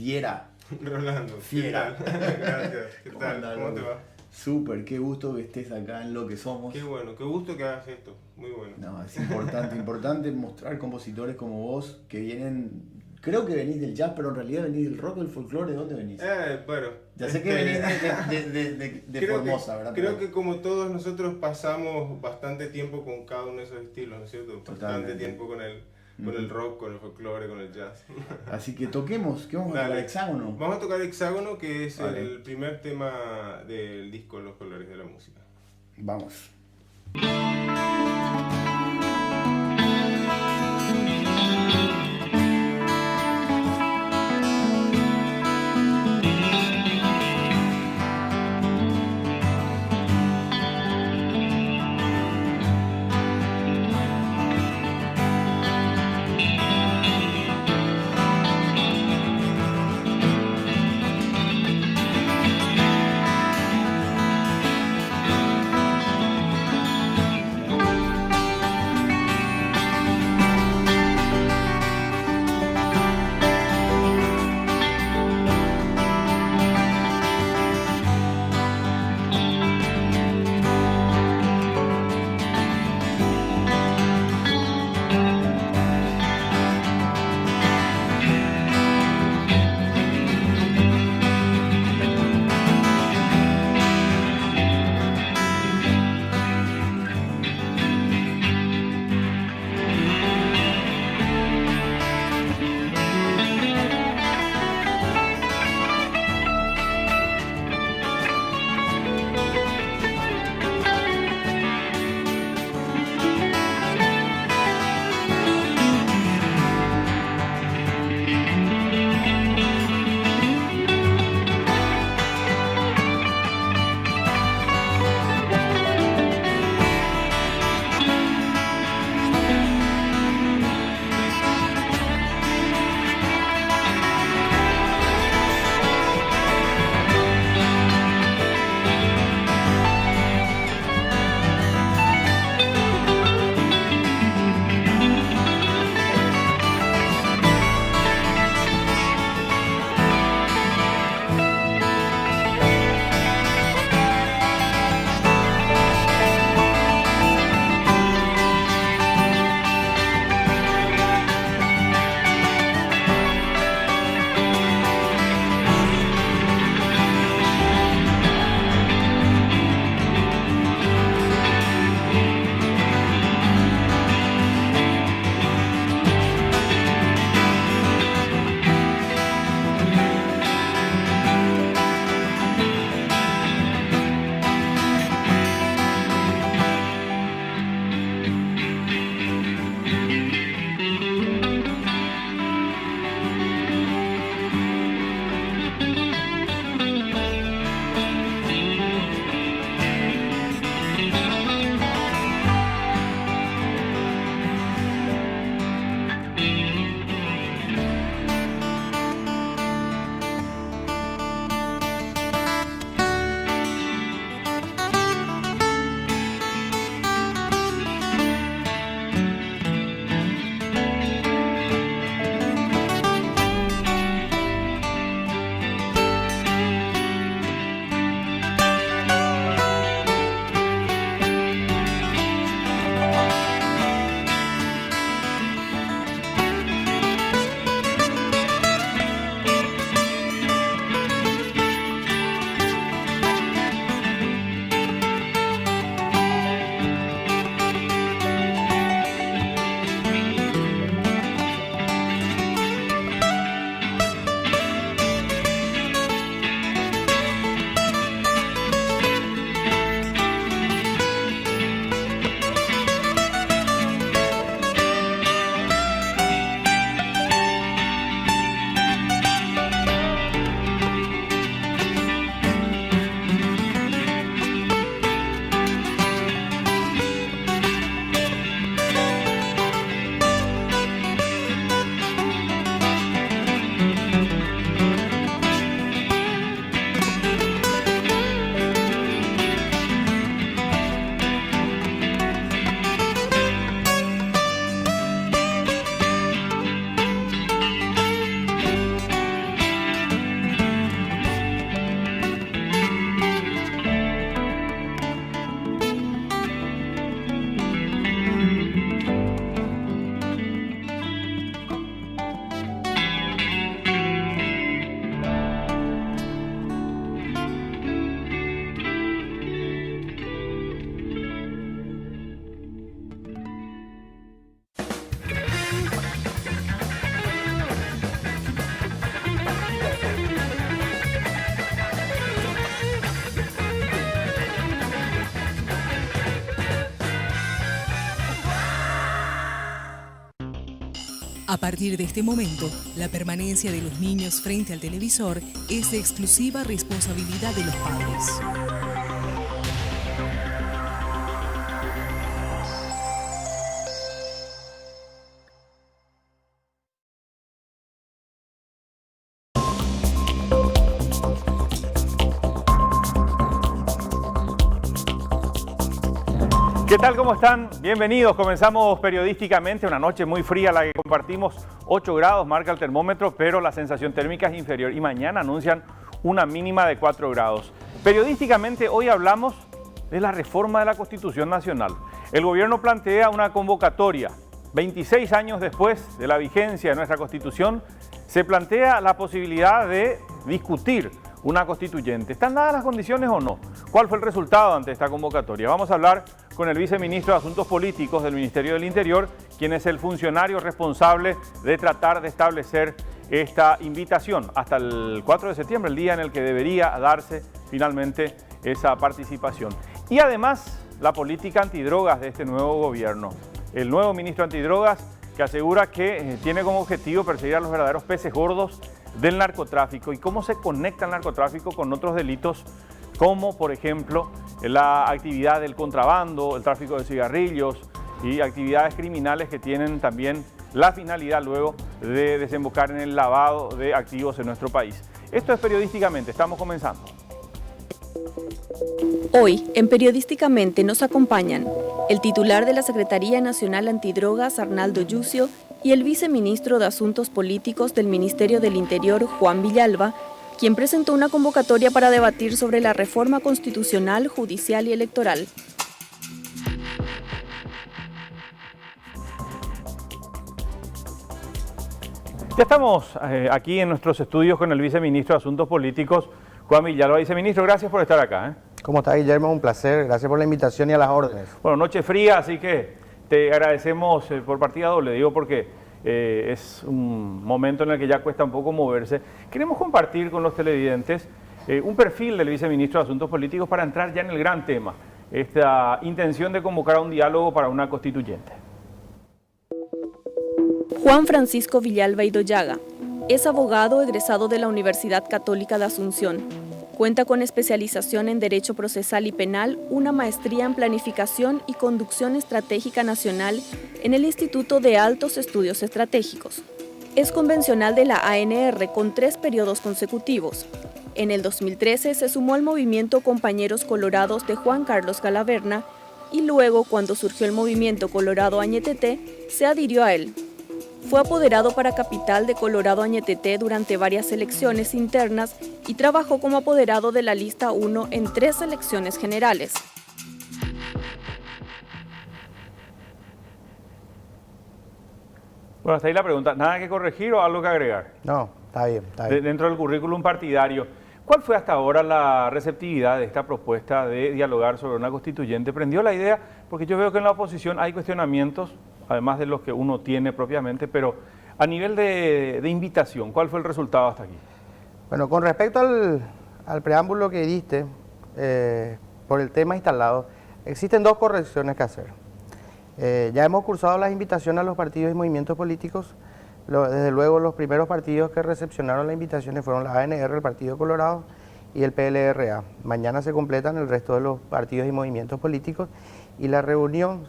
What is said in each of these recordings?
Diera. Rolando, Fiera. ¿qué tal? Gracias, ¿qué ¿Cómo tal? andás, ¿Cómo te loco? va? Súper, qué gusto que estés acá en Lo que Somos. Qué bueno, qué gusto que hagas esto, muy bueno. No, es importante, importante mostrar compositores como vos que vienen, creo que venís del jazz, pero en realidad venís del rock, del folclore, ¿de dónde venís? Bueno, Ya sé que venís de creo Formosa, que, ¿verdad? creo que como todos nosotros pasamos bastante tiempo con cada uno de esos estilos, ¿no es cierto? Totalmente. Bastante tiempo con el rock, con el folclore, con el jazz. Así que toquemos, ¿qué vamos a tocar? Dale. Hexágono. Vamos a tocar Hexágono, que es Vale. el primer tema del disco Los Colores de la Música. Vamos. A partir de este momento, la permanencia de los niños frente al televisor es de exclusiva responsabilidad de los padres. ¿Qué tal? ¿Cómo están? Bienvenidos. Comenzamos periodísticamente, una noche muy fría la que compartimos, 8 grados marca el termómetro, pero la sensación térmica es inferior y mañana anuncian una mínima de 4 grados. Periodísticamente hoy hablamos de la reforma de la Constitución Nacional. El gobierno plantea una convocatoria. 26 años después de la vigencia de nuestra Constitución, se plantea la posibilidad de discutir una constituyente. ¿Están dadas las condiciones o no? ¿Cuál fue el resultado ante esta convocatoria? Vamos a hablar con el viceministro de Asuntos Políticos del Ministerio del Interior, quien es el funcionario responsable de tratar de establecer esta invitación hasta el 4 de septiembre, el día en el que debería darse finalmente esa participación. Y además, la política antidrogas de este nuevo gobierno. El nuevo ministro antidrogas que asegura que tiene como objetivo perseguir a los verdaderos peces gordos del narcotráfico y cómo se conecta el narcotráfico con otros delitos como por ejemplo la actividad del contrabando, el tráfico de cigarrillos y actividades criminales que tienen también la finalidad luego de desembocar en el lavado de activos en nuestro país. Esto es Periodísticamente, estamos comenzando. Hoy, en Periodísticamente, nos acompañan el titular de la Secretaría Nacional Antidrogas, Arnaldo Yucio, y el viceministro de Asuntos Políticos del Ministerio del Interior, Juan Villalba, quien presentó una convocatoria para debatir sobre la reforma constitucional, judicial y electoral. Ya estamos aquí en nuestros estudios con el viceministro de Asuntos Políticos, Juan Villalba. Viceministro, gracias por estar acá. ¿Cómo está, Guillermo? Un placer. Gracias por la invitación y a las órdenes. Bueno, noche fría, así que te agradecemos por partida doble, digo porque es un momento en el que ya cuesta un poco moverse. Queremos compartir con los televidentes un perfil del viceministro de Asuntos Políticos para entrar ya en el gran tema, esta intención de convocar a un diálogo para una constituyente. Juan Francisco Villalba Idoyaga es abogado egresado de la Universidad Católica de Asunción. Cuenta con especialización en Derecho Procesal y Penal, una maestría en Planificación y Conducción Estratégica Nacional en el Instituto de Altos Estudios Estratégicos. Es convencional de la ANR con 3 periodos consecutivos. En el 2013 se sumó al movimiento Compañeros Colorados de Juan Carlos Galaverna y luego, cuando surgió el movimiento Colorado Añetete, se adhirió a él. Fue apoderado para Capital de Colorado Añetete durante varias elecciones internas y trabajó como apoderado de la lista 1 en 3 elecciones generales. Bueno, hasta ahí la pregunta. ¿Nada que corregir o algo que agregar? No, está bien, está bien. Dentro del currículum partidario, ¿cuál fue hasta ahora la receptividad de esta propuesta de dialogar sobre una constituyente? ¿Prendió la idea? Porque yo veo que en la oposición hay cuestionamientos, además de los que uno tiene propiamente, pero a nivel de invitación, ¿cuál fue el resultado hasta aquí? Bueno, con respecto al preámbulo que diste, por el tema instalado, existen 2 correcciones que hacer. Ya hemos cursado las invitaciones a los partidos y movimientos políticos. Desde luego, los primeros partidos que recepcionaron las invitaciones fueron la ANR, el Partido Colorado y el PLRA. Mañana se completan el resto de los partidos y movimientos políticos y la reunión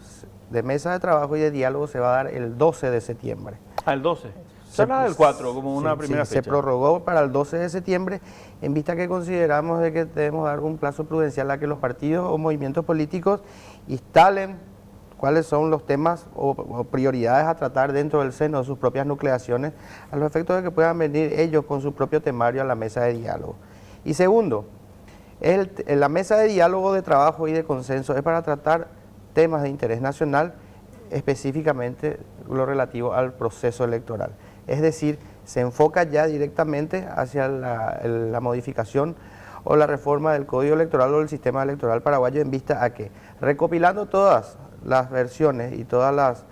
de mesa de trabajo y de diálogo se va a dar el 12 de septiembre. Ah, el 12. Se habla del 4 como una primera fecha. Se prorrogó para el 12 de septiembre en vista que consideramos de que debemos dar un plazo prudencial a que los partidos o movimientos políticos instalen cuáles son los temas o prioridades a tratar dentro del seno de sus propias nucleaciones, a los efectos de que puedan venir ellos con su propio temario a la mesa de diálogo. Y segundo, la mesa de diálogo, de trabajo y de consenso es para tratar temas de interés nacional, específicamente lo relativo al proceso electoral. Es decir, se enfoca ya directamente hacia la modificación o la reforma del Código Electoral o del sistema electoral paraguayo, en vista a que, recopilando todas las versiones y todas las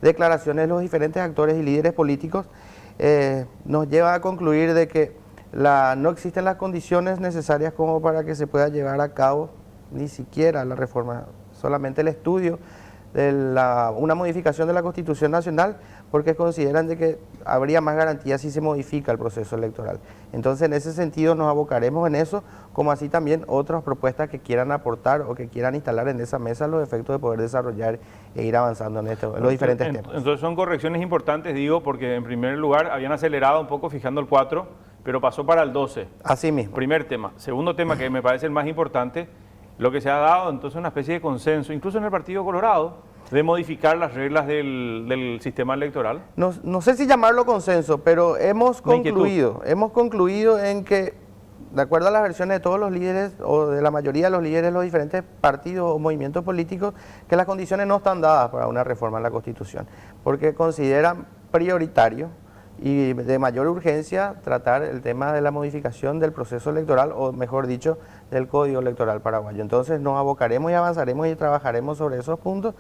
declaraciones de los diferentes actores y líderes políticos, nos lleva a concluir de que no existen las condiciones necesarias como para que se pueda llevar a cabo ni siquiera la reforma, solamente el estudio una modificación de la Constitución Nacional, porque consideran de que habría más garantías si se modifica el proceso electoral. Entonces, en ese sentido nos abocaremos en eso, como así también otras propuestas que quieran aportar o que quieran instalar en esa mesa los efectos de poder desarrollar e ir avanzando en los diferentes temas. Entonces son correcciones importantes, digo, porque en primer lugar habían acelerado un poco fijando el 4, pero pasó para el 12. Así mismo. Primer tema. Segundo tema, que me parece el más importante, lo que se ha dado entonces una especie de consenso, incluso en el Partido Colorado, de modificar las reglas del sistema electoral. No sé si llamarlo consenso, pero hemos concluido en que, de acuerdo a las versiones de todos los líderes, o de la mayoría de los líderes de los diferentes partidos o movimientos políticos, que las condiciones no están dadas para una reforma en la Constitución, porque consideran prioritario y de mayor urgencia tratar el tema de la modificación del proceso electoral, o mejor dicho, del Código Electoral paraguayo. Entonces nos abocaremos y avanzaremos y trabajaremos sobre esos puntos.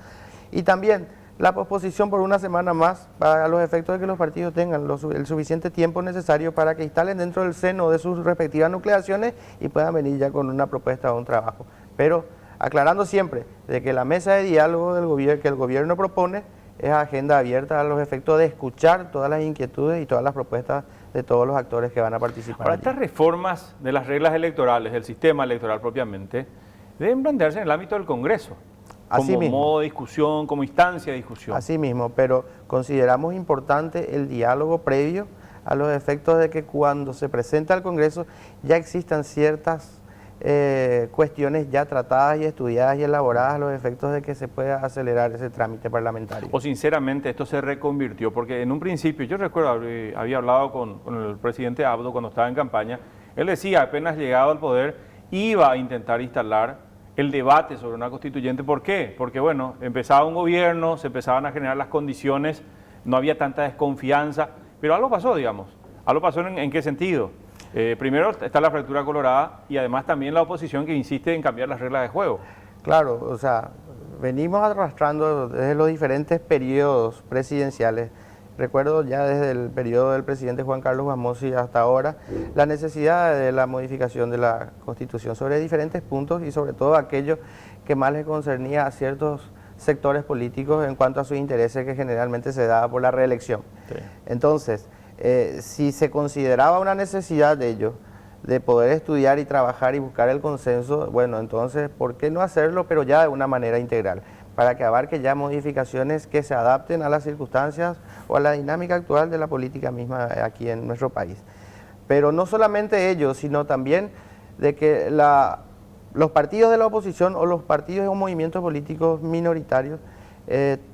Y también la posposición por una semana más para los efectos de que los partidos tengan el suficiente tiempo necesario para que instalen dentro del seno de sus respectivas nucleaciones y puedan venir ya con una propuesta o un trabajo. Pero aclarando siempre de que la mesa de diálogo que el gobierno propone es agenda abierta a los efectos de escuchar todas las inquietudes y todas las propuestas de todos los actores que van a participar. Ahora, estas reformas de las reglas electorales, del sistema electoral propiamente, deben plantearse en el ámbito del Congreso. Como modo de discusión, como instancia de discusión. Así mismo, pero consideramos importante el diálogo previo a los efectos de que cuando se presenta al Congreso ya existan ciertas cuestiones ya tratadas y estudiadas y elaboradas a los efectos de que se pueda acelerar ese trámite parlamentario. O sinceramente esto se reconvirtió, porque en un principio, yo recuerdo, había hablado con el presidente Abdo cuando estaba en campaña, él decía, apenas llegado al poder, iba a intentar instalar el debate sobre una constituyente. ¿Por qué? Porque bueno, empezaba un gobierno, se empezaban a generar las condiciones, no había tanta desconfianza, pero algo pasó, digamos. ¿Algo pasó en qué sentido? Primero está la fractura colorada y además también la oposición que insiste en cambiar las reglas de juego. Claro, o sea, venimos arrastrando desde los diferentes periodos presidenciales. Recuerdo ya desde el periodo del presidente Juan Carlos Bamosi hasta ahora la necesidad de la modificación de la Constitución sobre diferentes puntos y sobre todo aquellos que más les concernía a ciertos sectores políticos en cuanto a sus intereses que generalmente se daba por la reelección. Sí. Entonces, si se consideraba una necesidad de ello, de poder estudiar y trabajar y buscar el consenso, bueno, entonces, ¿por qué no hacerlo, pero ya de una manera integral? Para que abarque ya modificaciones que se adapten a las circunstancias o a la dinámica actual de la política misma aquí en nuestro país. Pero no solamente ello, sino también de que los partidos de la oposición o los partidos o movimientos políticos minoritarios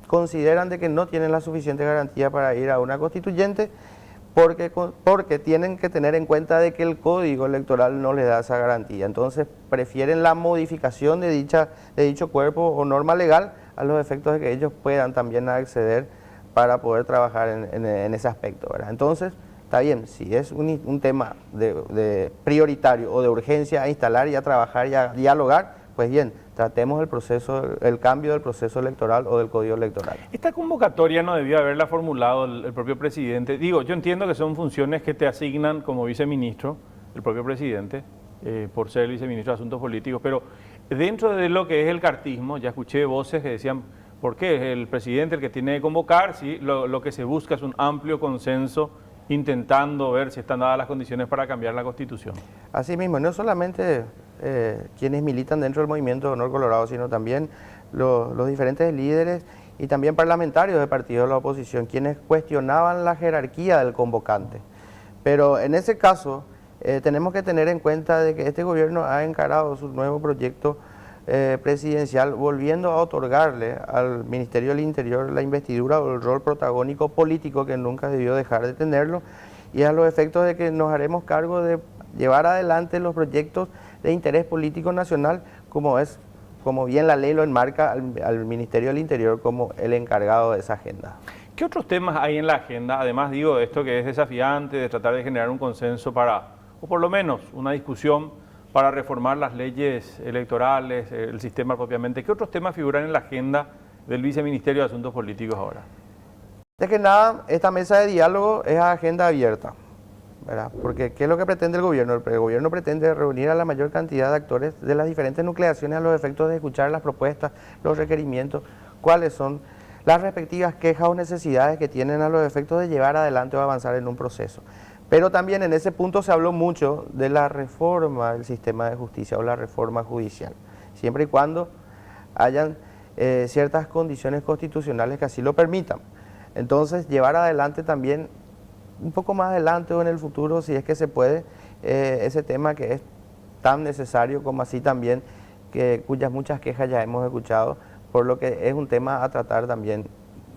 consideran de que no tienen la suficiente garantía para ir a una constituyente porque tienen que tener en cuenta de que el Código Electoral no les da esa garantía. Entonces prefieren la modificación de dicho cuerpo o norma legal a los efectos de que ellos puedan también acceder para poder trabajar en ese aspecto, ¿verdad? Entonces, está bien, si es un tema de prioritario o de urgencia a instalar y a trabajar y a dialogar, pues bien, tratemos el cambio del proceso electoral o del Código Electoral. Esta convocatoria no debió haberla formulado el propio presidente. Digo, yo entiendo que son funciones que te asignan como viceministro, el propio presidente, por ser el viceministro de Asuntos Políticos, pero dentro de lo que es el cartismo, ya escuché voces que decían, ¿por qué es el presidente el que tiene que convocar? Si lo que se busca es un amplio consenso, intentando ver si están dadas las condiciones para cambiar la Constitución. Así mismo, no solamente quienes militan dentro del movimiento Honor Colorado, sino también los diferentes líderes y también parlamentarios de partidos de la oposición, quienes cuestionaban la jerarquía del convocante. Pero en ese caso, tenemos que tener en cuenta de que este gobierno ha encarado su nuevo proyecto presidencial, volviendo a otorgarle al Ministerio del Interior la investidura o el rol protagónico político que nunca debió dejar de tenerlo, y a los efectos de que nos haremos cargo de llevar adelante los proyectos de interés político nacional, como bien la ley lo enmarca al Ministerio del Interior como el encargado de esa agenda. ¿Qué otros temas hay en la agenda? Además, digo, de esto que es desafiante, de tratar de generar un consenso o por lo menos una discusión para reformar las leyes electorales, el sistema propiamente. ¿Qué otros temas figuran en la agenda del Viceministerio de Asuntos Políticos ahora? De que nada, esta mesa de diálogo es agenda abierta, ¿verdad? Porque ¿qué es lo que pretende el gobierno? El gobierno pretende reunir a la mayor cantidad de actores de las diferentes nucleaciones a los efectos de escuchar las propuestas, los requerimientos, cuáles son las respectivas quejas o necesidades que tienen a los efectos de llevar adelante o avanzar en un proceso. Pero también en ese punto se habló mucho de la reforma del sistema de justicia o la reforma judicial, siempre y cuando hayan ciertas condiciones constitucionales que así lo permitan. Entonces, llevar adelante también, un poco más adelante o en el futuro, si es que se puede, ese tema que es tan necesario como así también, cuyas muchas quejas ya hemos escuchado, por lo que es un tema a tratar también,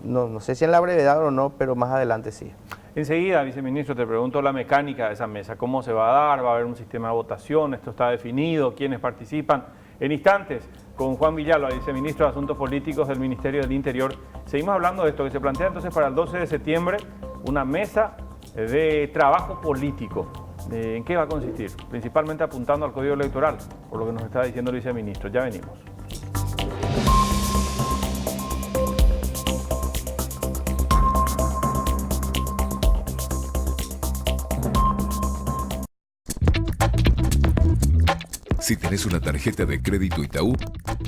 no sé si en la brevedad o no, pero más adelante sí. Enseguida, viceministro, te pregunto la mecánica de esa mesa, cómo se va a dar, va a haber un sistema de votación, esto está definido, quiénes participan. En instantes, con Juan Villalba, viceministro de Asuntos Políticos del Ministerio del Interior, seguimos hablando de esto que se plantea entonces para el 12 de septiembre, una mesa de trabajo político. ¿En qué va a consistir? Principalmente apuntando al Código Electoral, por lo que nos está diciendo el viceministro. Ya venimos. Si tenés una tarjeta de crédito Itaú,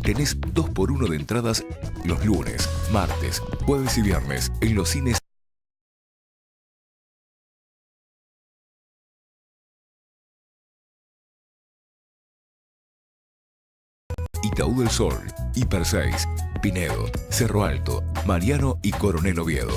tenés 2x1 de entradas los lunes, martes, jueves y viernes en los cines. Itaú del Sol, Hiper 6, Pinedo, Cerro Alto, Mariano y Coronel Oviedo.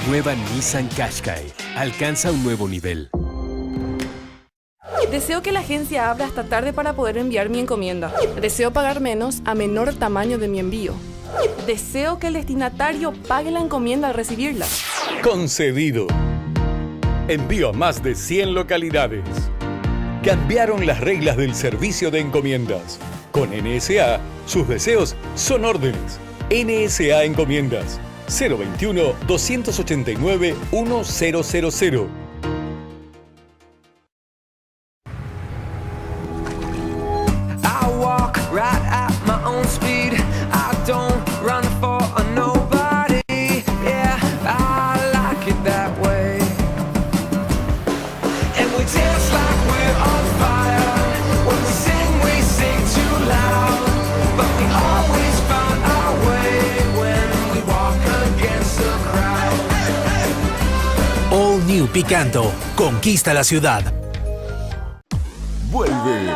Nueva Nissan Qashqai. Alcanza un nuevo nivel. Deseo que la agencia abra hasta tarde para poder enviar mi encomienda. Deseo pagar menos a menor tamaño de mi envío. Deseo que el destinatario pague la encomienda al recibirla. Concedido. Envío a más de 100 localidades. Cambiaron las reglas del servicio de encomiendas. Con NSA, sus deseos son órdenes. NSA Encomiendas. 021-289-1000. New Picanto. Conquista la ciudad. Vuelve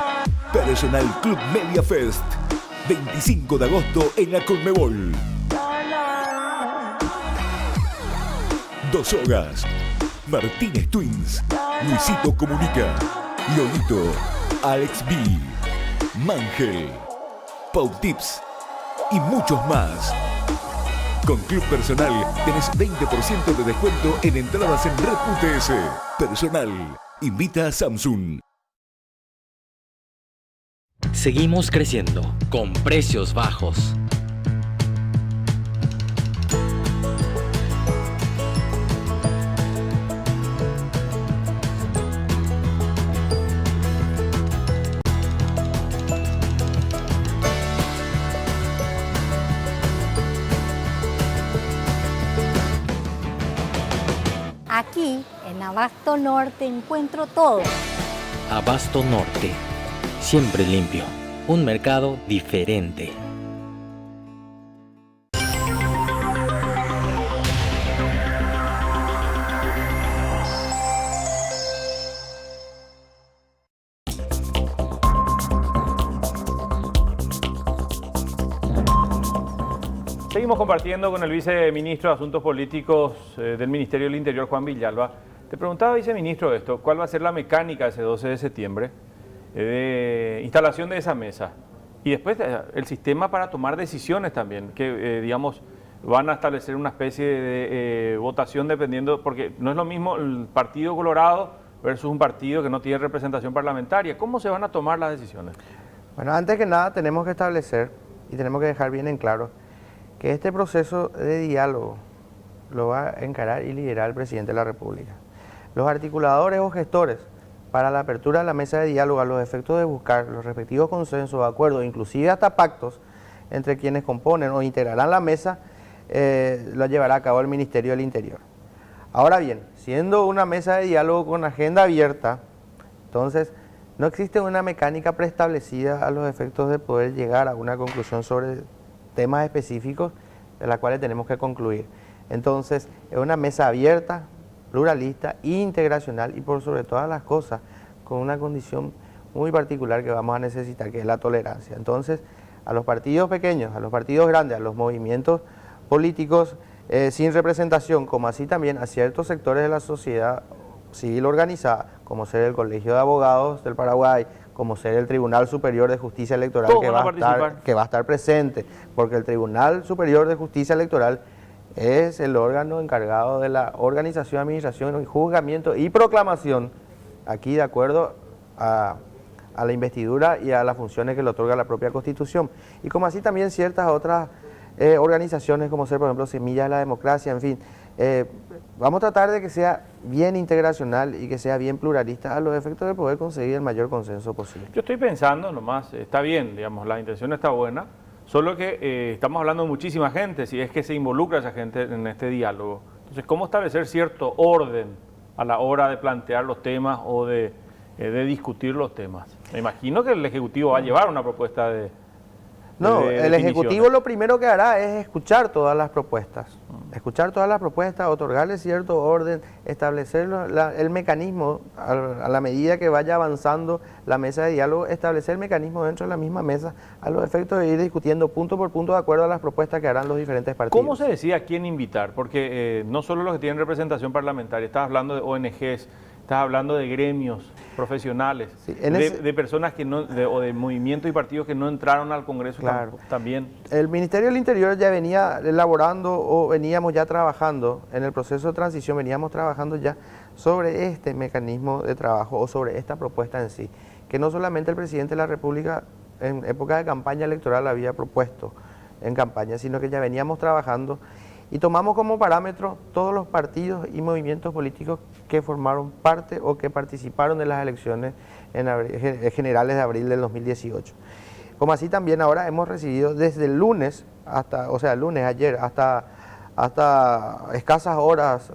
Personal Club Media Fest. 25 de agosto en la Conmebol. Dos Sogas, Martínez Twins, Luisito Comunica, Lolito, Alex B, Mangel, Pau Tips y muchos más. Con Club Personal tenés 20% de descuento en entradas en Red.es. Personal invita a Samsung. Seguimos creciendo con precios bajos. Aquí, en Abasto Norte, encuentro todo. Abasto Norte. Siempre limpio. Un mercado diferente. Seguimos compartiendo con el viceministro de Asuntos Políticos del Ministerio del Interior, Juan Villalba. Te preguntaba, viceministro, esto, ¿cuál va a ser la mecánica ese 12 de septiembre de instalación de esa mesa? Y después el sistema para tomar decisiones también, que digamos van a establecer una especie de votación dependiendo, porque no es lo mismo el Partido Colorado versus un partido que no tiene representación parlamentaria. ¿Cómo se van a tomar las decisiones? Bueno, antes que nada tenemos que establecer y tenemos que dejar bien en claro que este proceso de diálogo lo va a encarar y liderar el presidente de la República. Los articuladores o gestores para la apertura de la mesa de diálogo a los efectos de buscar los respectivos consensos, acuerdos, inclusive hasta pactos entre quienes componen o integrarán la mesa, lo llevará a cabo el Ministerio del Interior. Ahora bien, siendo una mesa de diálogo con agenda abierta, entonces no existe una mecánica preestablecida a los efectos de poder llegar a una conclusión sobre temas específicos de las cuales tenemos que concluir. Entonces, es una mesa abierta, pluralista, integracional y por sobre todas las cosas, con una condición muy particular que vamos a necesitar, que es la tolerancia. Entonces, a los partidos pequeños, a los partidos grandes, a los movimientos políticos sin representación, como así también a ciertos sectores de la sociedad civil organizada, como ser el Colegio de Abogados del Paraguay, como ser el Tribunal Superior de Justicia Electoral, que va a estar presente, porque el Tribunal Superior de Justicia Electoral es el órgano encargado de la organización, administración, juzgamiento y proclamación, aquí de acuerdo a la investidura y a las funciones que le otorga la propia Constitución. Y como así también ciertas otras organizaciones, como ser por ejemplo Semillas de la Democracia, en fin. Vamos a tratar de que sea bien integracional y que sea bien pluralista a los efectos de poder conseguir el mayor consenso posible. Yo estoy pensando nomás, está bien, digamos, la intención está buena, solo que estamos hablando de muchísima gente, si es que se involucra esa gente en este diálogo. Entonces, ¿cómo establecer cierto orden a la hora de plantear los temas o de discutir los temas? Me imagino que el Ejecutivo va a llevar una propuesta de... No, el Ejecutivo lo primero que hará es escuchar todas las propuestas, otorgarle cierto orden, establecer el mecanismo a la medida que vaya avanzando la mesa de diálogo, establecer el mecanismo dentro de la misma mesa a los efectos de ir discutiendo punto por punto de acuerdo a las propuestas que harán los diferentes partidos. ¿Cómo se decide a quién invitar? Porque no solo los que tienen representación parlamentaria, estás hablando de ONGs, estás hablando de gremios profesionales, sí, de personas que no, o de movimientos y partidos que no entraron al Congreso. Claro. También. El Ministerio del Interior ya venía elaborando o veníamos ya trabajando en el proceso de transición, veníamos trabajando ya sobre este mecanismo de trabajo o sobre esta propuesta en sí, que no solamente el presidente de la República en época de campaña electoral había propuesto en campaña, sino que ya veníamos trabajando y tomamos como parámetro todos los partidos y movimientos políticos que formaron parte o que participaron de las elecciones generales de abril del 2018. Como así también ahora hemos recibido desde el lunes, ayer, hasta escasas horas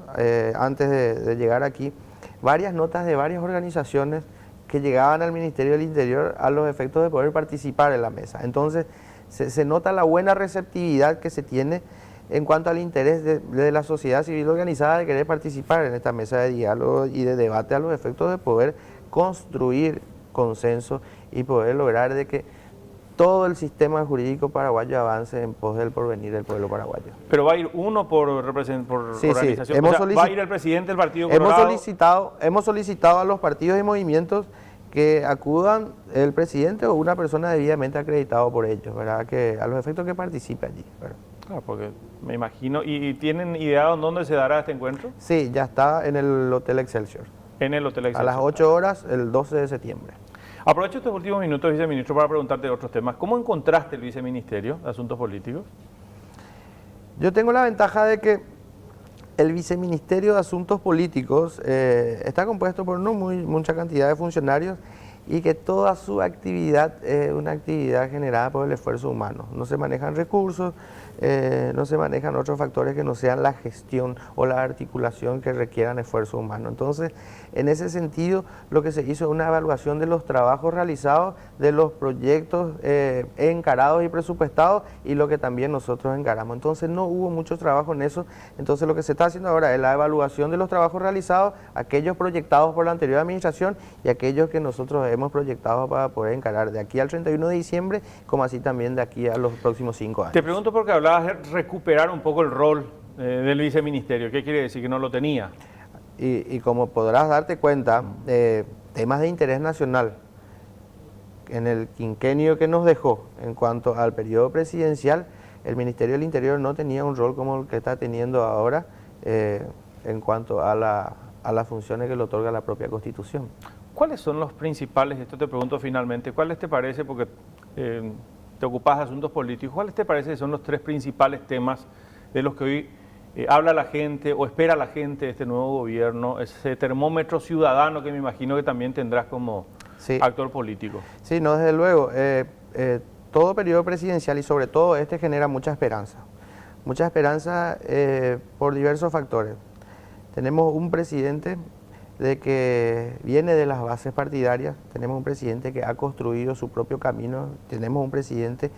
antes de llegar aquí, varias notas de varias organizaciones que llegaban al Ministerio del Interior a los efectos de poder participar en la mesa. Entonces se nota la buena receptividad que se tiene en cuanto al interés de la sociedad civil organizada de querer participar en esta mesa de diálogo y de debate a los efectos de poder construir consenso y poder lograr de que todo el sistema jurídico paraguayo avance en pos del porvenir del pueblo paraguayo. Pero va a ir uno por organización, sí. Va a ir el presidente del Partido Colorado. Hemos solicitado a los partidos y movimientos que acudan el presidente o una persona debidamente acreditado por ellos, ¿verdad? Que a los efectos que participe allí, ¿verdad? Claro, porque me imagino, ¿y tienen idea de dónde se dará este encuentro? Sí, ya está en el Hotel Excelsior. En el Hotel Excelsior. A las 8 horas, el 12 de septiembre. Aprovecho estos últimos minutos, viceministro, para preguntarte otros temas. ¿Cómo encontraste el viceministerio de Asuntos Políticos? Yo tengo la ventaja de que el viceministerio de Asuntos Políticos está compuesto por mucha cantidad de funcionarios y que toda su actividad es una actividad generada por el esfuerzo humano. No se manejan recursos, no se manejan otros factores que no sean la gestión o la articulación que requieran esfuerzo humano. Entonces, en ese sentido, lo que se hizo es una evaluación de los trabajos realizados, de los proyectos encarados y presupuestados y lo que también nosotros encaramos. Entonces, no hubo mucho trabajo en eso. Entonces, lo que se está haciendo ahora es la evaluación de los trabajos realizados, aquellos proyectados por la anterior administración y aquellos que nosotros hemos proyectado para poder encarar de aquí al 31 de diciembre, como así también de aquí a los próximos 5 años. Te pregunto porque hablabas de recuperar un poco el rol del viceministerio. ¿Qué quiere decir? ¿Que no lo tenía? Y como podrás darte cuenta, temas de interés nacional en el quinquenio que nos dejó en cuanto al periodo presidencial, el Ministerio del Interior no tenía un rol como el que está teniendo ahora en cuanto a las funciones que le otorga la propia Constitución. ¿Cuáles son los principales, esto te pregunto finalmente, cuáles te parece, porque te ocupas de asuntos políticos, cuáles te parece que son los tres principales temas de los que hoy habla la gente o espera la gente de este nuevo gobierno, ese termómetro ciudadano que me imagino que también tendrás como actor político? Sí, no, desde luego. Todo periodo presidencial y sobre todo este genera mucha esperanza. Mucha esperanza por diversos factores. Tenemos un presidente de que viene de las bases partidarias, tenemos un presidente que ha construido su propio camino, tenemos un presidente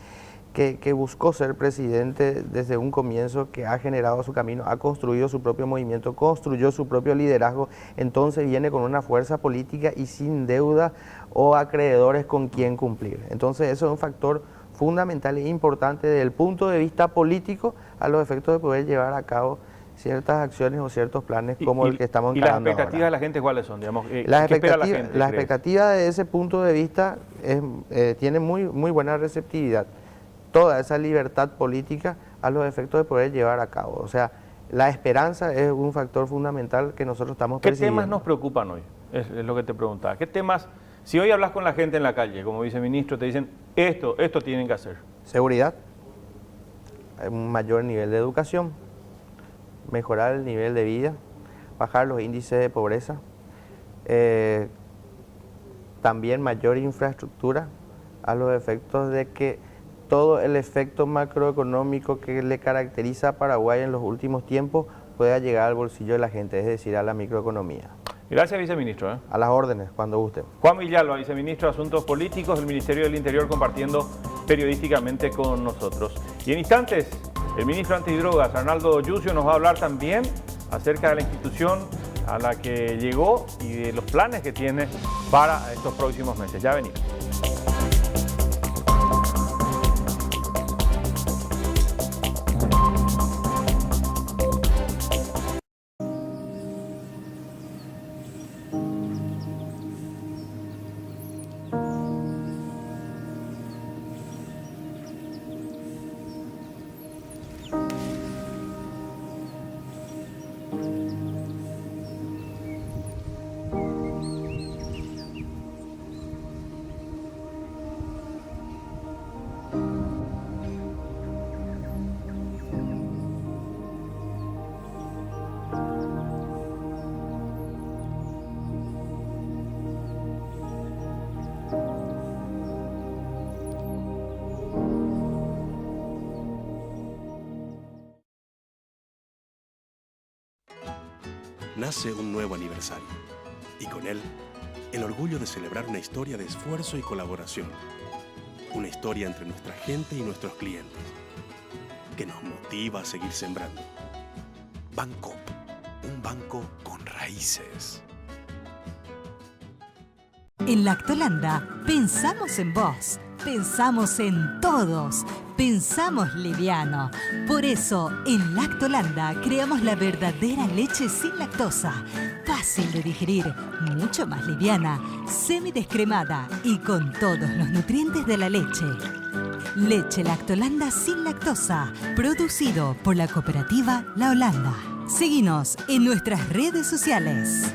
que buscó ser presidente desde un comienzo, que ha generado su camino, ha construido su propio movimiento, construyó su propio liderazgo, entonces viene con una fuerza política y sin deuda o acreedores con quien cumplir. Entonces eso es un factor fundamental e importante desde el punto de vista político a los efectos de poder llevar a cabo ciertas acciones o ciertos planes como el que estamos encarando. ¿Y las expectativas de la gente cuáles son? Digamos, ¿qué las espera la gente? La expectativa de ese punto de vista tiene muy buena receptividad. Toda esa libertad política a los efectos de poder llevar a cabo. O sea, la esperanza es un factor fundamental que nosotros estamos persiguiendo. ¿Qué temas nos preocupan hoy? Es lo que te preguntaba. ¿Qué temas, si hoy hablas con la gente en la calle, como viceministro, te dicen, esto tienen que hacer? Seguridad, un mayor nivel de educación, mejorar el nivel de vida, bajar los índices de pobreza, también mayor infraestructura a los efectos de que todo el efecto macroeconómico que le caracteriza a Paraguay en los últimos tiempos pueda llegar al bolsillo de la gente, es decir, a la microeconomía. Gracias, viceministro. A las órdenes, cuando guste. Juan Villalba, viceministro de Asuntos Políticos del Ministerio del Interior, compartiendo periodísticamente con nosotros. Y en instantes, el ministro antidrogas, Arnaldo Yucio, nos va a hablar también acerca de la institución a la que llegó y de los planes que tiene para estos próximos meses. Ya venimos. Nace un nuevo aniversario y con él el orgullo de celebrar una historia de esfuerzo y colaboración, una historia entre nuestra gente y nuestros clientes que nos motiva a seguir sembrando. Bancoop, un banco con raíces. En Lactolanda pensamos en vos, pensamos en todos, pensamos liviano. Por eso, en Lactolanda creamos la verdadera leche sin lactosa, fácil de digerir, mucho más liviana, semidescremada y con todos los nutrientes de la leche. Leche Lactolanda sin lactosa, producido por la cooperativa La Holanda. Seguinos en nuestras redes sociales.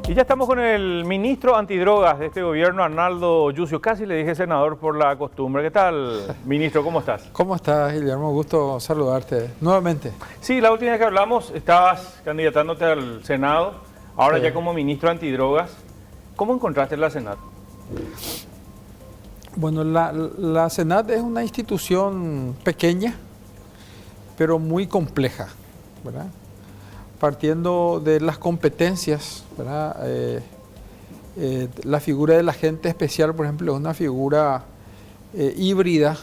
Y ya estamos con el ministro antidrogas de este gobierno, Arnaldo Yucio. Casi le dije senador por la costumbre. ¿Qué tal, ministro? ¿Cómo estás? ¿Cómo estás, Guillermo? Gusto saludarte nuevamente. Sí, la última vez que hablamos estabas candidatándote al Senado, ahora Sí. ya como ministro antidrogas. ¿Cómo encontraste la Senat? Bueno, la Senat es una institución pequeña, pero muy compleja, ¿verdad? Partiendo de las competencias, ¿verdad? La figura del agente especial, por ejemplo, es una figura híbrida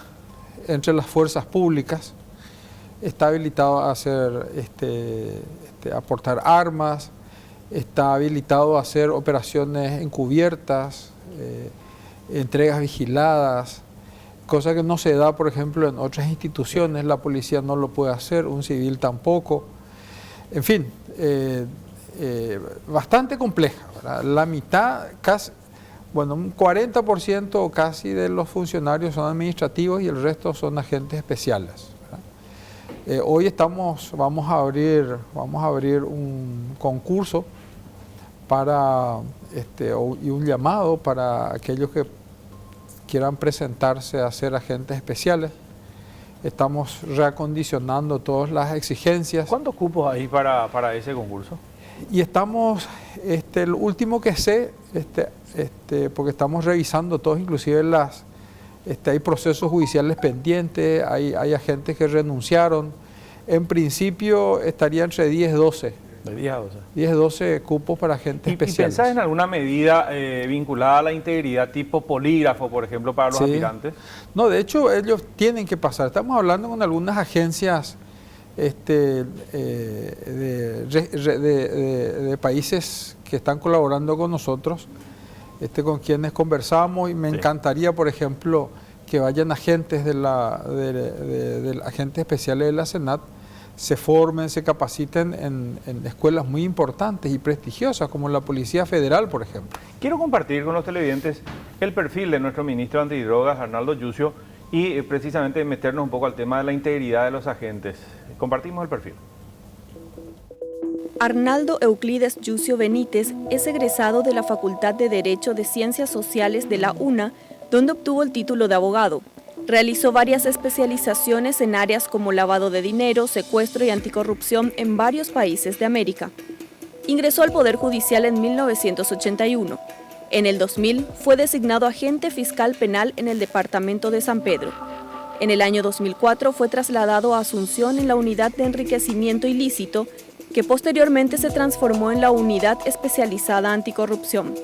entre las fuerzas públicas. Está habilitado a hacer, aportar armas, está habilitado a hacer operaciones encubiertas, entregas vigiladas, cosa que no se da, por ejemplo, en otras instituciones. La policía no lo puede hacer, un civil tampoco. En fin, bastante compleja, ¿verdad? La mitad, casi, bueno, un 40% casi de los funcionarios son administrativos y el resto son agentes especiales, ¿verdad? Hoy vamos a abrir un concurso para y un llamado para aquellos que quieran presentarse a ser agentes especiales. Estamos reacondicionando todas las exigencias. ¿Cuántos cupos hay para ese concurso? Y estamos, el último que sé, porque estamos revisando todos, inclusive hay procesos judiciales pendientes, hay agentes que renunciaron. En principio estaría entre 10 y 12. De 10 a 12. 10 12 cupos para agentes especiales. ¿Y pensás en alguna medida vinculada a la integridad, tipo polígrafo, por ejemplo, para los aspirantes? No, de hecho, ellos tienen que pasar. Estamos hablando con algunas agencias de países que están colaborando con nosotros, con quienes conversamos, y me encantaría, por ejemplo, que vayan agentes agentes especiales de la Senat, se formen, se capaciten en escuelas muy importantes y prestigiosas, como la Policía Federal, por ejemplo. Quiero compartir con los televidentes el perfil de nuestro ministro antidrogas, Arnaldo Yucio, y precisamente meternos un poco al tema de la integridad de los agentes. Compartimos el perfil. Arnaldo Euclides Yucio Benítez es egresado de la Facultad de Derecho de Ciencias Sociales de la UNA, donde obtuvo el título de abogado. Realizó varias especializaciones en áreas como lavado de dinero, secuestro y anticorrupción en varios países de América. Ingresó al Poder Judicial en 1981. En el 2000 fue designado agente fiscal penal en el departamento de San Pedro. En el año 2004 fue trasladado a Asunción en la Unidad de Enriquecimiento Ilícito, que posteriormente se transformó en la Unidad Especializada Anticorrupción.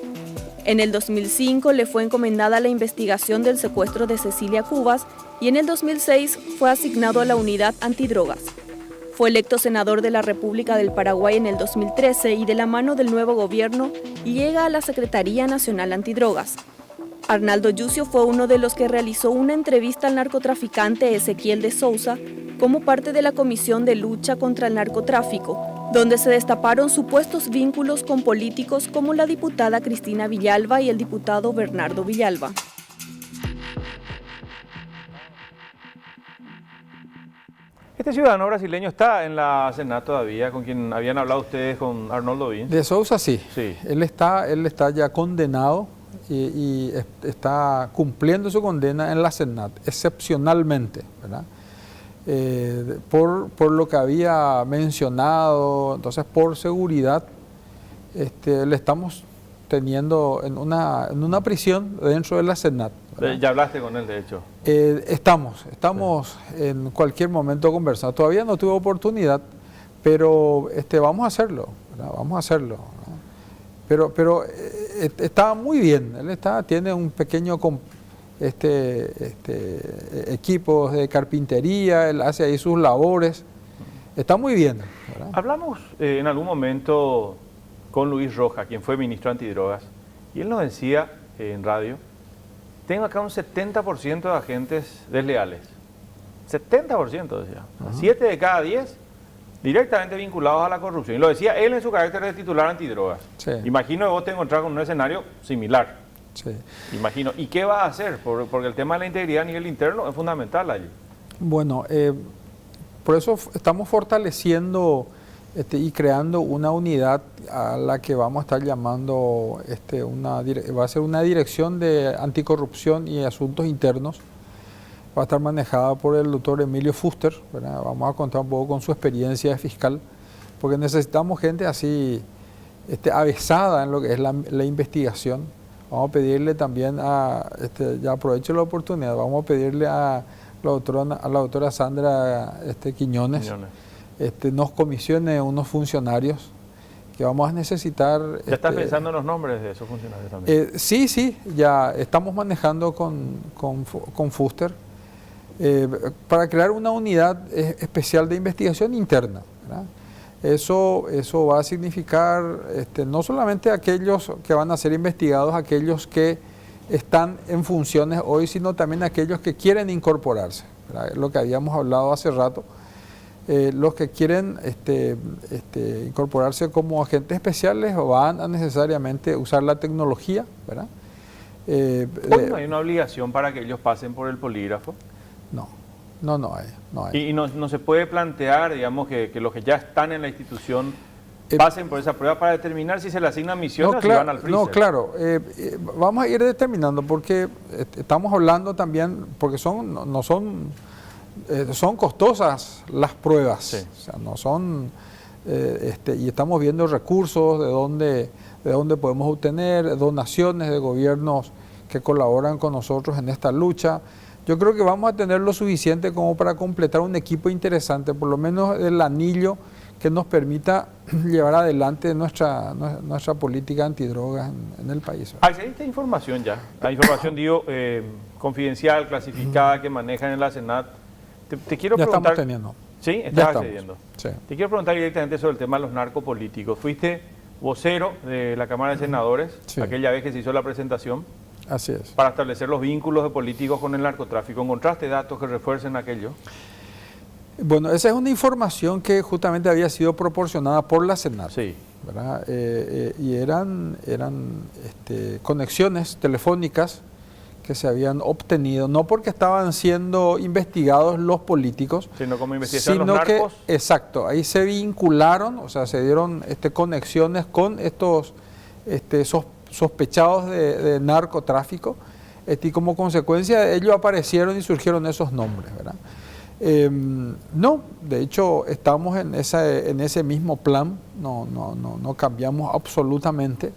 En el 2005 le fue encomendada la investigación del secuestro de Cecilia Cubas y en el 2006 fue asignado a la Unidad Antidrogas. Fue electo senador de la República del Paraguay en el 2013 y de la mano del nuevo gobierno llega a la Secretaría Nacional Antidrogas. Arnaldo Yucio fue uno de los que realizó una entrevista al narcotraficante Ezequiel de Souza como parte de la Comisión de Lucha contra el Narcotráfico, donde se destaparon supuestos vínculos con políticos como la diputada Cristina Villalba y el diputado Bernardo Villalba. Este ciudadano brasileño está en la Senat todavía, con quien habían hablado ustedes, con Arnoldo Vins. De Souza sí. Sí. Él está ya condenado y está cumpliendo su condena en la Senat, excepcionalmente, ¿verdad? Por lo que había mencionado. Entonces, por seguridad, le estamos teniendo en una prisión dentro de la Senat, ¿verdad? Ya hablaste con él, de hecho. Estamos en cualquier momento conversando. Todavía no tuve oportunidad, pero vamos a hacerlo, ¿verdad? Vamos a hacerlo, ¿no? Pero está muy bien. Él tiene un pequeño equipos de carpintería, él hace ahí sus labores, está muy bien, ¿verdad? Hablamos en algún momento con Luis Roja, quien fue ministro antidrogas, y él nos decía en radio, tengo acá un 70% de agentes desleales, 70% decía, 7 de cada 10 directamente vinculados a la corrupción, y lo decía él en su carácter de titular antidrogas. Sí. Imagino que vos te encontrás con un escenario similar. Sí. Imagino. ¿Y qué va a hacer? Porque el tema de la integridad a nivel interno es fundamental allí. Bueno, por eso estamos fortaleciendo y creando una unidad a la que vamos a estar llamando, va a ser una dirección de anticorrupción y asuntos internos. Va a estar manejada por el doctor Emilio Fuster, ¿verdad? Vamos a contar un poco con su experiencia de fiscal, porque necesitamos gente así avesada en lo que es la investigación. Vamos a pedirle también ya aprovecho la oportunidad, vamos a pedirle a la doctora Sandra Quiñones. Nos comisione unos funcionarios que vamos a necesitar. ¿Ya estás pensando en los nombres de esos funcionarios también? Sí, ya estamos manejando con Fuster para crear una unidad especial de investigación interna, ¿verdad? Eso va a significar no solamente aquellos que van a ser investigados, aquellos que están en funciones hoy, sino también aquellos que quieren incorporarse, ¿verdad? Lo que habíamos hablado hace rato. Los que quieren incorporarse como agentes especiales van a necesariamente usar la tecnología, ¿verdad? ¿Hoy no hay una obligación para que ellos pasen por el polígrafo? No hay. Y no se puede plantear, digamos, que los que ya están en la institución pasen por esa prueba para determinar si se le asignan misiones o si van al freezer. No, claro. Vamos a ir determinando porque estamos hablando también, porque son costosas las pruebas, sí. O sea, no son, y estamos viendo recursos de dónde podemos obtener, donaciones de gobiernos que colaboran con nosotros en esta lucha. Yo creo que vamos a tener lo suficiente como para completar un equipo interesante, por lo menos el anillo que nos permita llevar adelante nuestra política antidrogas en el país. ¿Accediste a información ya? La información, digo, confidencial, clasificada, que manejan en la Senat. Te quiero ya preguntar. Estamos teniendo. ¿Sí? ¿Estás accediendo? Sí. Te quiero preguntar directamente sobre el tema de los narcopolíticos. Fuiste vocero de la Cámara de Senadores, sí, aquella vez que se hizo la presentación. Así es. Para establecer los vínculos de políticos con el narcotráfico. ¿Encontraste datos que refuercen aquello? Bueno, esa es una información que justamente había sido proporcionada por la Senat. Sí. ¿Verdad? Y eran conexiones telefónicas que se habían obtenido, no porque estaban siendo investigados los políticos, sino como investigación sino de los narcos. Exacto, ahí se vincularon, o sea, se dieron conexiones con estos sospechados de narcotráfico, y como consecuencia de ello aparecieron y surgieron esos nombres, ¿verdad? No, de hecho estamos en ese mismo plan, no cambiamos absolutamente.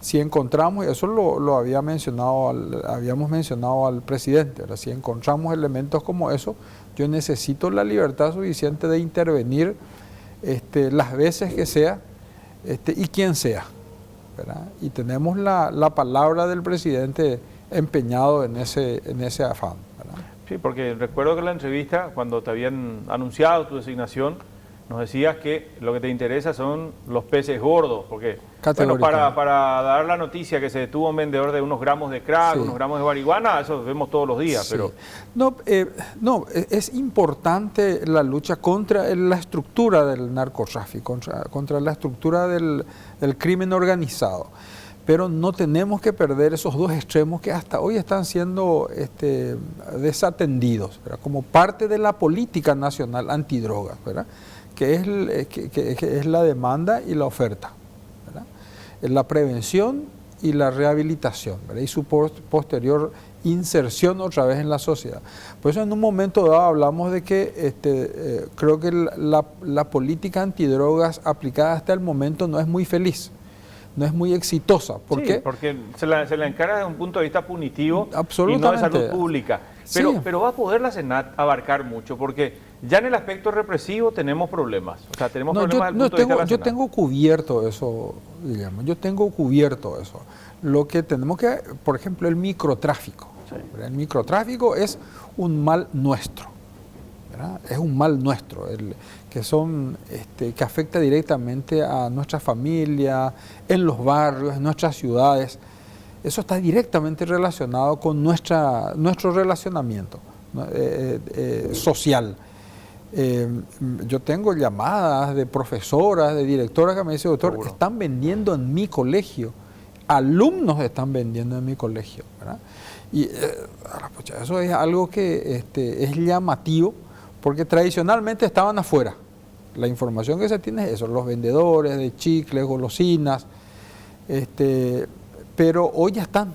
Si encontramos, y eso lo habíamos mencionado al presidente, ¿verdad? Si encontramos elementos como eso, yo necesito la libertad suficiente de intervenir las veces que sea y quien sea, ¿verdad? Y tenemos la palabra del presidente empeñado en ese afán, ¿verdad? Sí, porque recuerdo que en la entrevista, cuando te habían anunciado tu designación, nos decías que lo que te interesa son los peces gordos, porque bueno, para dar la noticia que se detuvo un vendedor de unos gramos de crack, sí, unos gramos de marihuana, eso lo vemos todos los días, sí, pero... No, es importante la lucha contra la estructura del narcotráfico, contra la estructura del crimen organizado, pero no tenemos que perder esos dos extremos que hasta hoy están siendo desatendidos, ¿verdad? Como parte de la política nacional antidrogas, ¿verdad? Que es la demanda y la oferta, ¿verdad? La prevención y la rehabilitación, ¿verdad? Y su posterior inserción otra vez en la sociedad. Por eso en un momento dado hablamos de que creo que la política antidrogas aplicada hasta el momento no es muy feliz, no es muy exitosa. ¿Por qué? Porque se la encara desde un punto de vista punitivo y no de salud pública. Pero va a poder la Senat abarcar mucho, porque ya en el aspecto represivo tenemos problemas. O sea, tenemos problemas del punto de vista de la Senat. Yo tengo cubierto eso, Guillermo, yo tengo cubierto eso. Lo que tenemos que, por ejemplo, el microtráfico. Sí. El microtráfico es un mal nuestro, ¿verdad? Es un mal nuestro, que afecta directamente a nuestra familia, en los barrios, en nuestras ciudades. Eso está directamente relacionado con nuestro relacionamiento social. Yo tengo llamadas de profesoras, de directoras que me dicen, doctor, están vendiendo en mi colegio, alumnos están vendiendo en mi colegio, ¿verdad? Y eso es algo que es llamativo, porque tradicionalmente estaban afuera, La información que se tiene es eso, los vendedores de chicles, golosinas, pero hoy ya están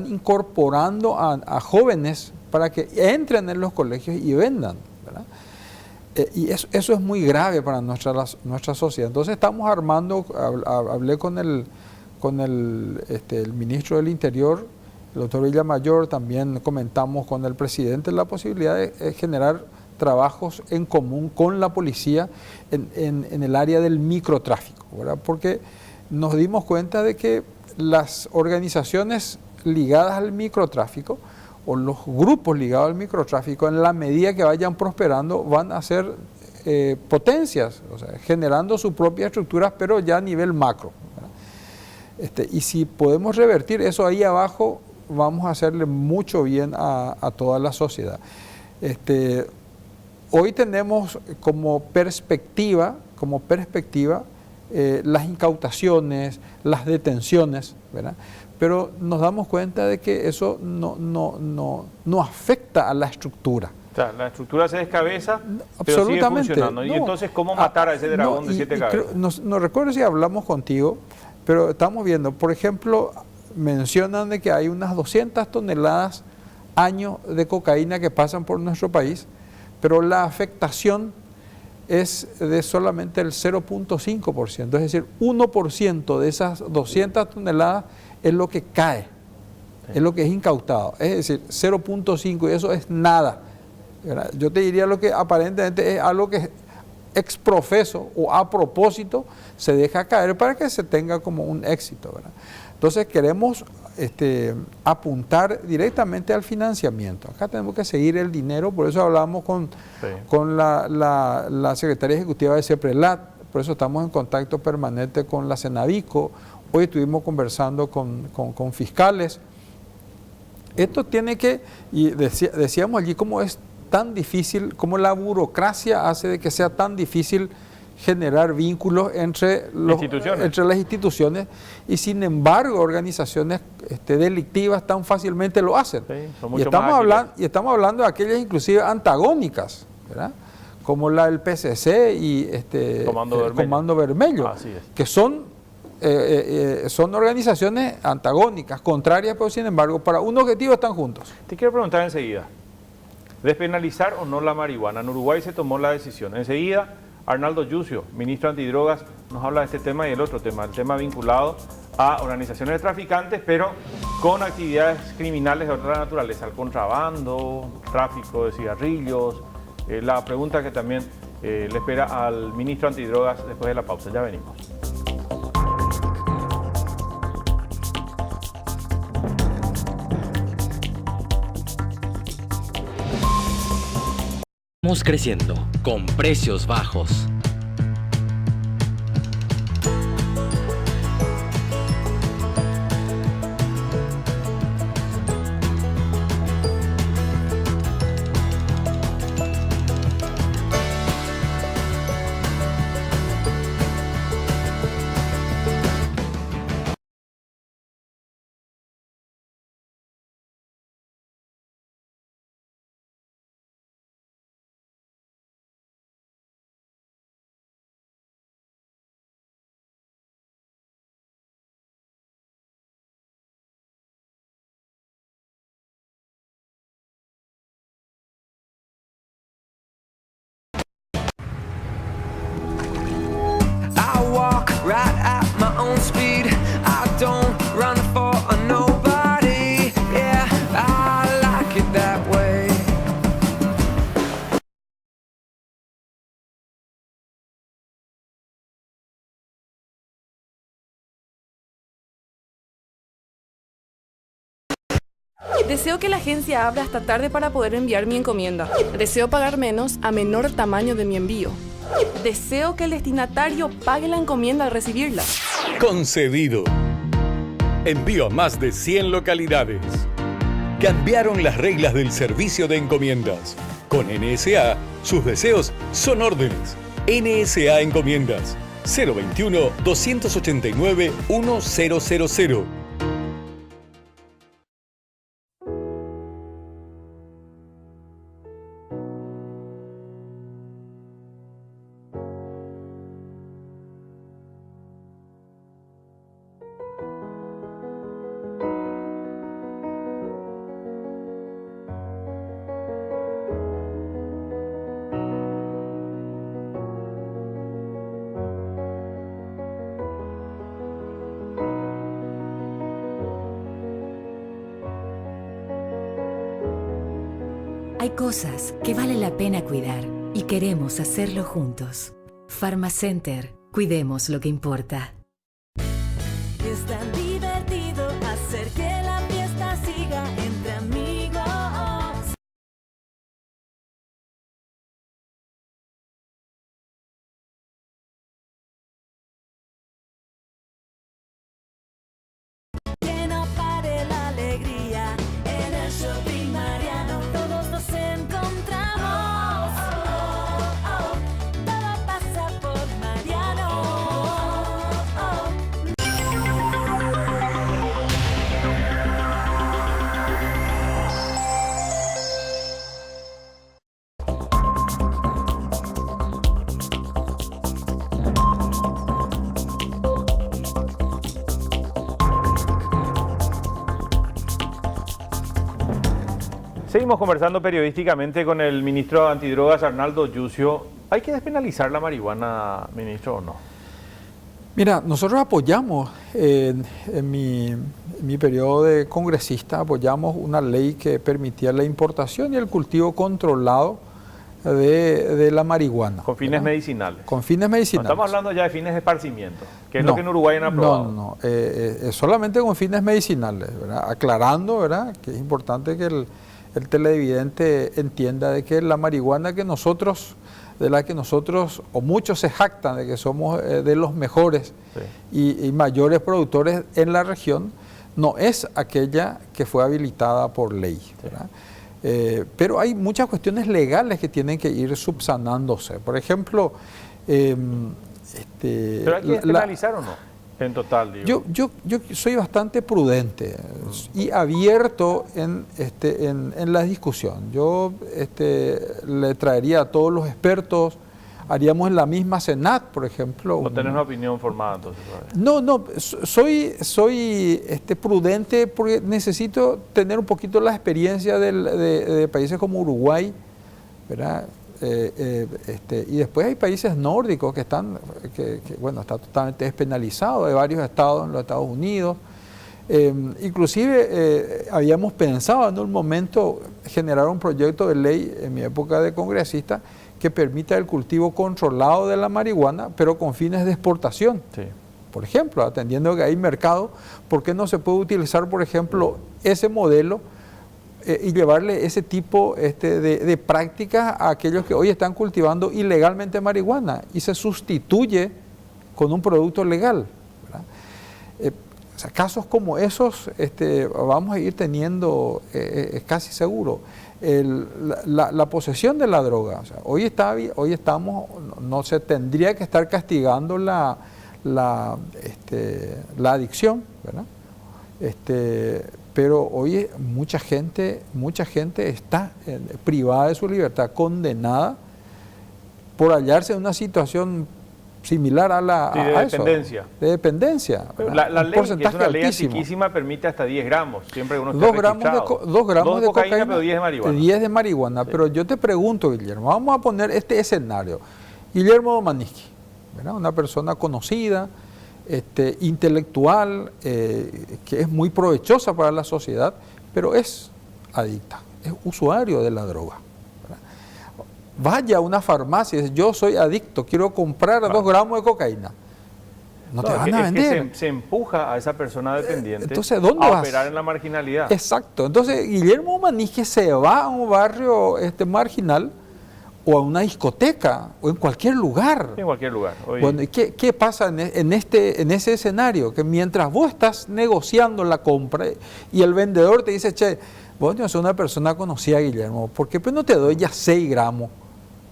incorporando a jóvenes para que entren en los colegios y vendan, ¿verdad? Y eso es muy grave para nuestra sociedad. Entonces estamos armando, hablé con el ministro del Interior, el doctor Villamayor, también comentamos con el presidente la posibilidad de generar trabajos en común con la policía en el área del microtráfico, ¿verdad? Porque nos dimos cuenta de que las organizaciones ligadas al microtráfico o los grupos ligados al microtráfico, en la medida que vayan prosperando, van a ser potencias, o sea, generando sus propias estructuras, pero ya a nivel macro, ¿verdad? Y si podemos revertir eso ahí abajo, vamos a hacerle mucho bien a toda la sociedad. Hoy tenemos como perspectiva las incautaciones, las detenciones, ¿verdad? Pero nos damos cuenta de que eso no afecta a la estructura. O sea, la estructura se descabeza, pero sigue funcionando. ¿Y entonces cómo matar a ese dragón de 7 cabezas? No recuerdo si hablamos contigo, pero estamos viendo, por ejemplo, mencionan de que hay unas 200 toneladas año de cocaína que pasan por nuestro país, pero la afectación es de solamente el 0.5%, es decir, 1% de esas 200 toneladas es lo que cae, es lo que es incautado, es decir, 0.5, y eso es nada, ¿verdad? Yo te diría lo que aparentemente es algo que ex profeso o a propósito se deja caer para que se tenga como un éxito, ¿verdad? Entonces queremos apuntar directamente al financiamiento. Acá tenemos que seguir el dinero, por eso hablamos con la Secretaría Ejecutiva de CEPRELAT, por eso estamos en contacto permanente con la Cenavico. Hoy estuvimos conversando con fiscales. Esto tiene que, y decíamos allí cómo es tan difícil, cómo la burocracia hace de que sea tan difícil generar vínculos entre las instituciones, y sin embargo organizaciones delictivas tan fácilmente lo hacen. Sí, y estamos hablando de aquellas inclusive antagónicas, ¿verdad? Como la del PCC y Comando Bermello, que son organizaciones antagónicas, contrarias, pero sin embargo para un objetivo están juntos. Te quiero preguntar enseguida, ¿despenalizar o no la marihuana? En Uruguay se tomó la decisión. Enseguida, Arnaldo Yucio, ministro antidrogas, nos habla de este tema y el otro tema, el tema vinculado a organizaciones de traficantes, pero con actividades criminales de otra naturaleza, el contrabando, tráfico de cigarrillos, la pregunta que también le espera al ministro antidrogas después de la pausa. Ya venimos. Estamos creciendo con precios bajos. Right at my own speed. I don't run for nobody. Yeah, I like it that way. Deseo que la agencia abra hasta tarde para poder enviar mi encomienda. Deseo pagar menos a menor tamaño de mi envío. Deseo que el destinatario pague la encomienda al recibirla. Concedido. Envío a más de 100 localidades. Cambiaron las reglas del servicio de encomiendas. Con NSA, sus deseos son órdenes. NSA Encomiendas. 021-289-1000. Hay cosas que vale la pena cuidar y queremos hacerlo juntos. Pharmacenter, cuidemos lo que importa. Es tan divertido hacer que la fiesta siga entre amigos. Que no pare la alegría en el shopping Mariano. Todos nos encontramos. Todo pasa por Mariano. Seguimos conversando periodísticamente con el ministro antidrogas, Arnaldo Yucio. ¿Hay que despenalizar la marihuana, ministro, o no? Mira, nosotros apoyamos, en mi periodo de congresista, apoyamos una ley que permitía la importación y el cultivo controlado de la marihuana. Con fines medicinales. Con fines medicinales. No estamos hablando ya de fines de esparcimiento, que es lo que en Uruguay han aprobado. No, solamente con fines medicinales, ¿verdad? Aclarando, ¿verdad?, que es importante que el televidente entienda de que la marihuana que nosotros, de la que nosotros, o muchos se jactan de que somos de los mejores y mayores productores en la región, no es aquella que fue habilitada por ley, ¿verdad? Pero hay muchas cuestiones legales que tienen que ir subsanándose. Por ejemplo, ¿pero hay que despenalizar o no? En total, digo. Yo soy bastante prudente y abierto en la discusión. Yo le traería a todos los expertos, haríamos en la misma Senat, por ejemplo. ¿No tenés una opinión formada entonces? No, soy prudente porque necesito tener un poquito la experiencia de países como Uruguay, ¿verdad? Y después hay países nórdicos que están, bueno, está totalmente despenalizado, de varios estados en los Estados Unidos. Inclusive habíamos pensado en un momento generar un proyecto de ley en mi época de congresista que permita el cultivo controlado de la marihuana, pero con fines de exportación. Sí. Por ejemplo, atendiendo que hay mercado, ¿por qué no se puede utilizar, por ejemplo, ese modelo y llevarle ese tipo de prácticas a aquellos que hoy están cultivando ilegalmente marihuana y se sustituye con un producto legal, ¿verdad? O sea, casos como esos vamos a ir teniendo, casi seguro. La posesión de la droga, o sea, hoy estamos, no se tendría que estar castigando la adicción, ¿verdad? Pero hoy mucha gente está privada de su libertad, condenada por hallarse en una situación similar a dependencia. Eso, de dependencia. La ley, que es una ley antiquísima, permite hasta 10 gramos, siempre que uno esté 2 gramos de cocaína, pero 10 de marihuana. 10 de marihuana. Sí. Pero yo te pregunto, Guillermo, vamos a poner este escenario. Guillermo Domanisky, ¿verdad? Una persona conocida, intelectual, que es muy provechosa para la sociedad, pero es adicta, es usuario de la droga. Vaya a una farmacia y dice, yo soy adicto, quiero comprar 2 gramos de cocaína. No te van a vender. Es que se empuja a esa persona dependiente entonces, ¿dónde a vas? operar en la marginalidad. Exacto. Entonces, Guillermo Domanisky se va a un barrio marginal o a una discoteca o en cualquier lugar. En cualquier lugar. Oye. Bueno, ¿y qué pasa en ese escenario? Que mientras vos estás negociando la compra y el vendedor te dice, che, vos no sos una persona conocida, Guillermo, ¿por qué pues no te doy ya 6 gramos?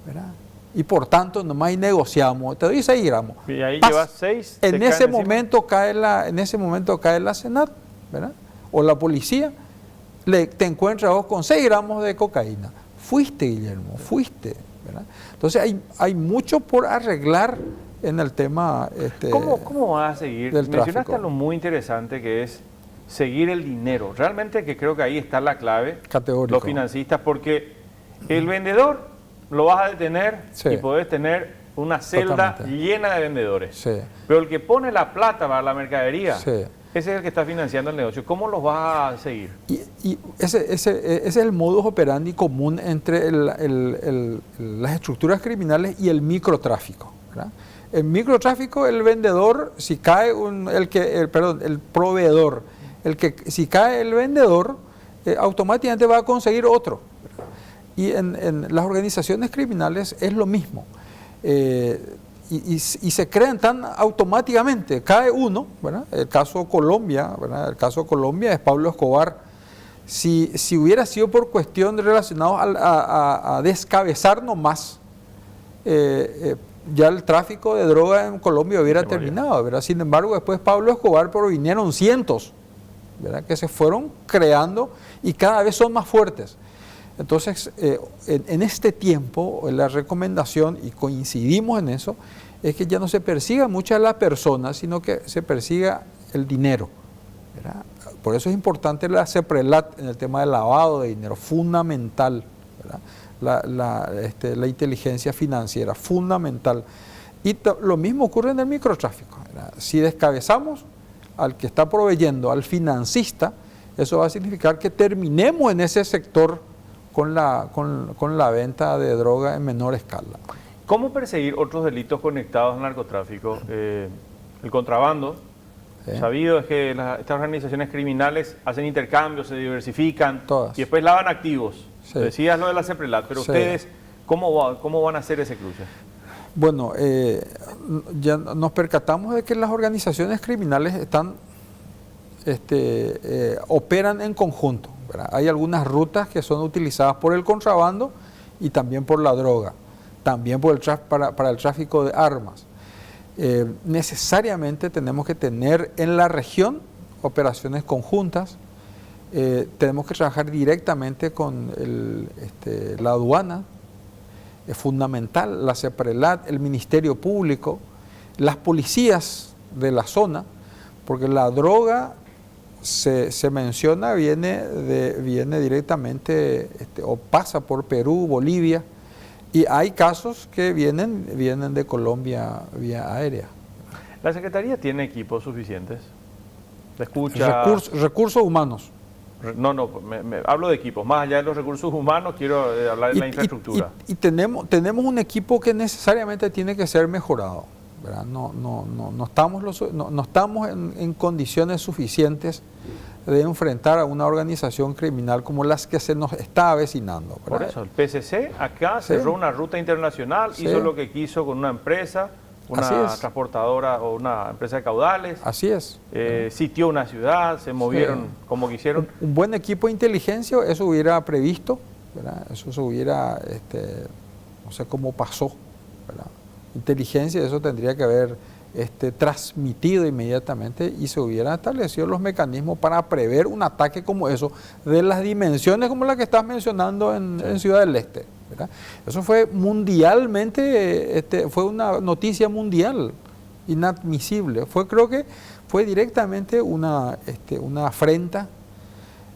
¿Verdad? Y por tanto nomás negociamos, te doy 6 gramos. Y ahí llevas 6. En ese momento cae la Senat, ¿verdad? O la policía, te encuentras vos con 6 gramos de cocaína. Fuiste, Guillermo, fuiste, ¿verdad? Entonces hay mucho por arreglar en el tema ¿Cómo vas a seguir? Mencionaste algo muy interesante que es seguir el dinero. Realmente que creo que ahí está la clave. Categórico. Los financistas, porque el vendedor lo vas a detener y podés tener una celda llena de vendedores. Sí. Pero el que pone la plata para la mercadería, Ese es el que está financiando el negocio. ¿Cómo los vas a seguir? Y ese es el modus operandi común entre las estructuras criminales y el microtráfico, ¿verdad? El microtráfico, el vendedor, si cae el proveedor, si cae el vendedor, automáticamente va a conseguir otro. Y en las organizaciones criminales es lo mismo. Y se crean tan automáticamente, cae uno, ¿verdad? El caso Colombia, ¿verdad? El caso Colombia es Pablo Escobar. Si hubiera sido por cuestión relacionada a descabezar nomás, ya el tráfico de droga en Colombia hubiera terminado, ¿verdad? Sin embargo, después Pablo Escobar provinieron cientos, ¿verdad? Que se fueron creando y cada vez son más fuertes. Entonces, en este tiempo, la recomendación, y coincidimos en eso, es que ya no se persiga mucho a la persona, sino que se persiga el dinero, ¿verdad? Por eso es importante la CEPRELAT en el tema del lavado de dinero, fundamental, ¿verdad? La inteligencia financiera, fundamental. Y lo mismo ocurre en el microtráfico, ¿verdad? Si descabezamos al que está proveyendo, al financista, eso va a significar que terminemos en ese sector con la venta de droga en menor escala. ¿Cómo perseguir otros delitos conectados al narcotráfico? El contrabando. Sabido es que estas organizaciones criminales hacen intercambios, se diversifican y después lavan activos. Sí. Decías lo de la CEPRELAT, pero ustedes, ¿cómo van a hacer ese cruce? Bueno, ya nos percatamos de que las organizaciones criminales operan en conjunto, ¿verdad? Hay algunas rutas que son utilizadas por el contrabando y también por la droga, también por para el tráfico de armas. Necesariamente tenemos que tener en la región operaciones conjuntas, tenemos que trabajar directamente con la aduana, es fundamental, la CEPRELAT, el Ministerio Público, las policías de la zona, porque la droga se menciona, viene directamente o pasa por Perú, Bolivia, y hay casos que vienen de Colombia vía aérea. ¿La Secretaría tiene equipos suficientes? ¿Se escucha? Recursos humanos. No, hablo de equipos. Más allá de los recursos humanos, quiero hablar de la infraestructura. Y tenemos un equipo que necesariamente tiene que ser mejorado, ¿verdad? No estamos en condiciones suficientes de enfrentar a una organización criminal como las que se nos está avecinando, ¿verdad? Por eso, el PCC acá cerró una ruta internacional, hizo lo que quiso con una empresa, una transportadora o una empresa de caudales. Así es. Sitió una ciudad, se movieron como quisieron. Un buen equipo de inteligencia, eso hubiera previsto, ¿verdad? Eso se hubiera, no sé cómo pasó, ¿verdad? Inteligencia, eso tendría que haber transmitido inmediatamente y se hubieran establecido los mecanismos para prever un ataque como eso, de las dimensiones como la que estás mencionando en Ciudad del Este, ¿verdad? Eso fue mundialmente, fue una noticia mundial, inadmisible. Creo que fue directamente una afrenta,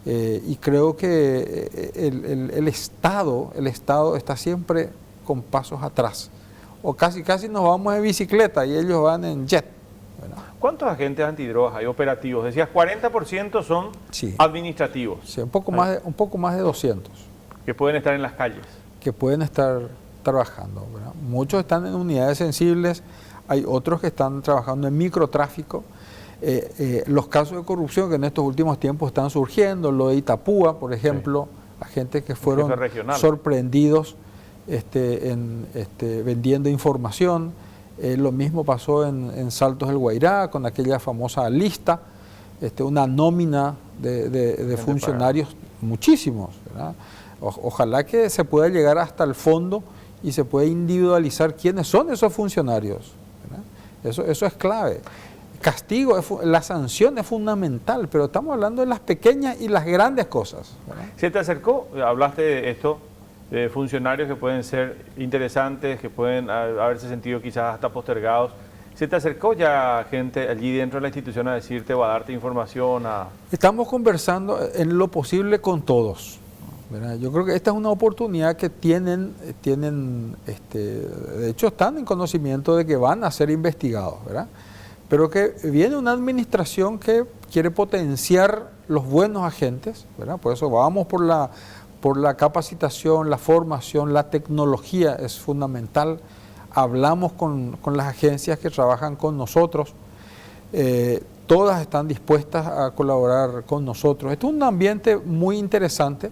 y creo que el Estado está siempre con pasos atrás. O casi nos vamos en bicicleta y ellos van en jet, ¿verdad? ¿Cuántos agentes antidrogas hay operativos? Decías 40% son administrativos. Sí, un poco más de 200. Que pueden estar en las calles. Que pueden estar trabajando, ¿verdad? Muchos están en unidades sensibles, hay otros que están trabajando en microtráfico. Los casos de corrupción que en estos últimos tiempos están surgiendo, lo de Itapúa, por ejemplo, agentes que fueron sorprendidos vendiendo información. Lo mismo pasó en Saltos del Guairá con aquella famosa lista, una nómina de funcionarios, muchísimos, ¿verdad? Ojalá que se pueda llegar hasta el fondo y se pueda individualizar quiénes son esos funcionarios, ¿verdad? Eso es clave. Castigo, la sanción es fundamental, pero estamos hablando de las pequeñas y las grandes cosas, ¿verdad? ¿Se te acercó? Hablaste de esto, de funcionarios que pueden ser interesantes, que pueden haberse sentido quizás hasta postergados. ¿Se te acercó ya gente allí dentro de la institución a decirte o a darte información? Estamos conversando en lo posible con todos, ¿verdad? Yo creo que esta es una oportunidad que tienen de hecho están en conocimiento de que van a ser investigados, ¿verdad? Pero que viene una administración que quiere potenciar los buenos agentes, ¿verdad? Por eso vamos por la capacitación, la formación, la tecnología es fundamental. Hablamos con las agencias que trabajan con nosotros, todas están dispuestas a colaborar con nosotros. Esto es un ambiente muy interesante.